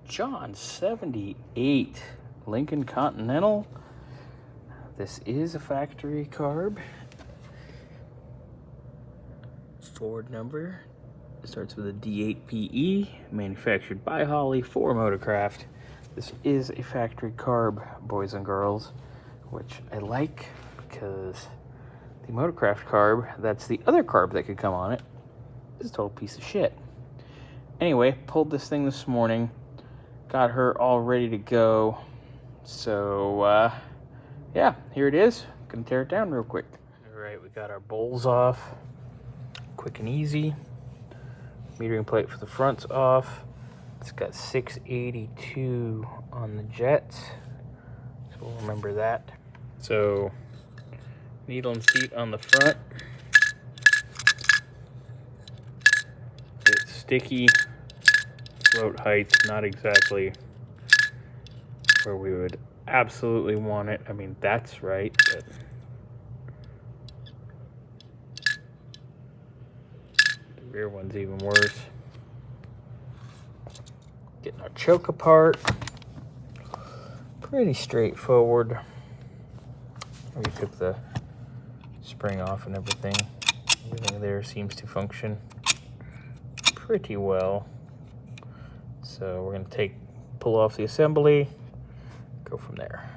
John 78 Lincoln Continental. This is a factory carb. Ford number. It starts with a D8PE, manufactured by Holley for Motorcraft. This is a factory carb, boys and girls, which I like because the Motorcraft carb, that's the other carb that could come on it, is a total piece of shit. Anyway, pulled this thing this morning, got her all ready to go. So, yeah, here it is. Gonna tear it down real quick. All right, we got our bowls off. Quick and easy. Metering plate for the front's off. It's got 682 on the jets, so we'll remember that. So, needle and seat on the front. It's sticky. Float height's not exactly where we would absolutely want it. I mean, that's right, but the rear one's even worse. Getting our choke apart. Pretty straightforward. We took the spring off and everything. Everything there seems to function pretty well. So we're going to pull off the assembly, go from there.